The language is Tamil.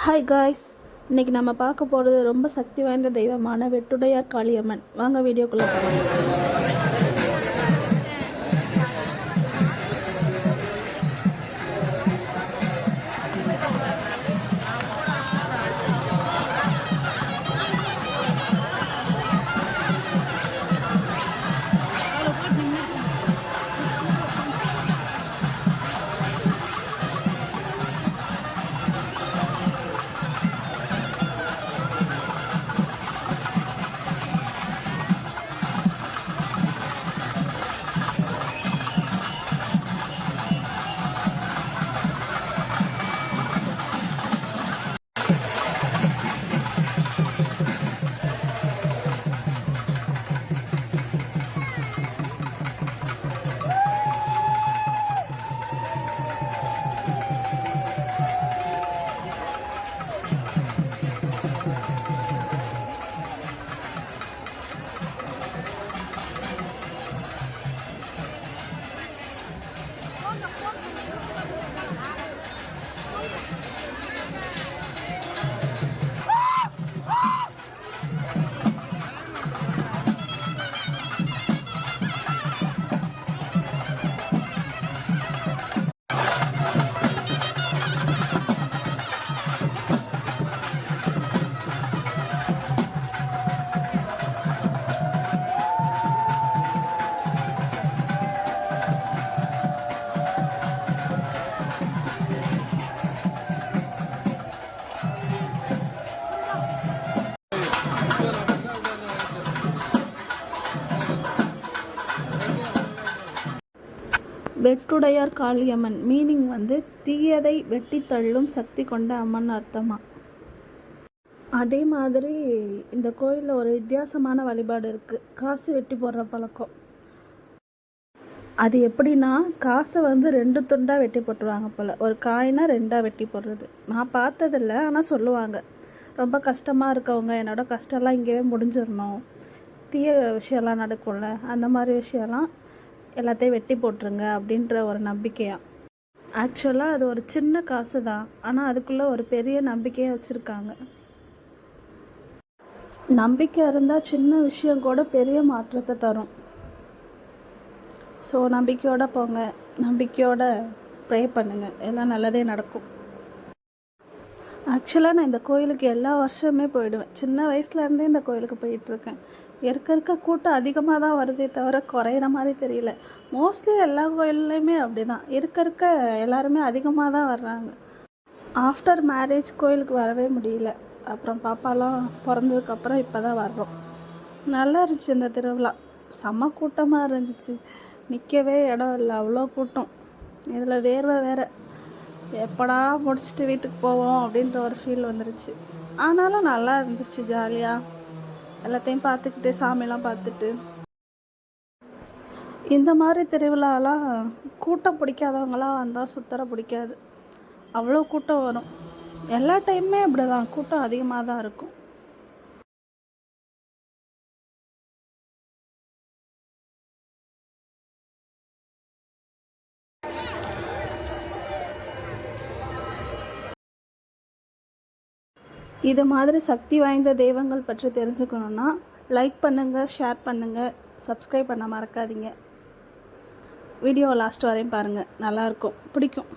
ஹாய் காய்ஸ், இன்றைக்கி நம்ம பார்க்க போகிறது ரொம்ப சக்தி வாய்ந்த தெய்வமான வெட்டுடையார் காளியம்மன். வாங்க வீடியோக்குள்ளே போகலாம். வெட்டுடையார் காளியம்மன் மீனிங் தீயதை வெட்டி தள்ளும் சக்தி கொண்ட அம்மன் அர்த்தமா. அதே மாதிரி இந்த கோயிலில் ஒரு வித்தியாசமான வழிபாடு இருக்குது. காசு வெட்டி போடுற பழக்கம். அது எப்படின்னா, காசை 2 துண்டாக வெட்டி போட்டுருவாங்க போல். ஒரு காயினா 2ஆக வெட்டி போடுறது நான் பார்த்ததில்ல, ஆனால் சொல்லுவாங்க. ரொம்ப கஷ்டமாக இருக்கவங்க, என்னோட கஷ்டம்லாம் இங்கேயே முடிஞ்சிடணும், தீய விஷயம்லாம் நடக்கும்ல, அந்த மாதிரி விஷயம்லாம் எல்லாத்தையும் வெட்டி போட்டுருங்க அப்படின்ற ஒரு நம்பிக்கையாக. ஆக்சுவலாக அது ஒரு சின்ன காசு தான், ஆனால் அதுக்குள்ளே ஒரு பெரிய நம்பிக்கையை வச்சுருக்காங்க. நம்பிக்கை இருந்தால் சின்ன விஷயம் கூட பெரிய மாற்றத்தை தரும். ஸோ நம்பிக்கையோடு போங்க, நம்பிக்கையோட ப்ரே பண்ணுங்கள், எல்லாம் நல்லதே நடக்கும். ஆக்சுவலாக நான் இந்த கோயிலுக்கு எல்லா வருஷமே போயிடுவேன். சின்ன வயசுலேருந்தே இந்த கோயிலுக்கு போயிட்டுருக்கேன். இருக்க கூட்டம் அதிகமாக தான் வருதே தவிர குறையிற மாதிரி தெரியல. மோஸ்ட்லி எல்லா கோயில்லையுமே அப்படி தான் இருக்க எல்லாருமே அதிகமாக தான் வர்றாங்க. ஆஃப்டர் மேரேஜ் கோயிலுக்கு வரவே முடியல. அப்புறம் பாப்பாலாம் பிறந்ததுக்கப்புறம் இப்போ தான் வர்றோம். நல்லா இருந்துச்சு இந்த திருவிழா. செம்ம கூட்டமாக இருந்துச்சு, நிற்கவே இடம் இல்லை, அவ்வளோ கூட்டம். இதில் வேர்வை வேறு. எப்படா முடிச்சுட்டு வீட்டுக்கு போவோம் அப்படின்ற ஒரு ஃபீல் வந்துருச்சு. ஆனாலும் நல்லா இருந்துச்சு, ஜாலியாக எல்லாத்தையும் பார்த்துக்கிட்டு சாமியெல்லாம் பார்த்துட்டு. இந்த மாதிரி திருவிழாலாம் கூட்டம் பிடிக்காதவங்களாம் வந்தால் சுத்தர பிடிக்காது. அவ்வளோ கூட்டம் வரும். எல்லா டைமுமே அப்படி தான், கூட்டம் அதிகமாக தான் இருக்கும். இது மாதிரி சக்தி வாய்ந்த தெய்வங்கள் பற்றி தெரிஞ்சுக்கணுன்னா லைக் பண்ணுங்கள், ஷேர் பண்ணுங்கள், சப்ஸ்கிரைப் பண்ண மறக்காதீங்க. வீடியோ லாஸ்ட் வரையும் பாருங்கள், நல்லாயிருக்கும், பிடிக்கும்.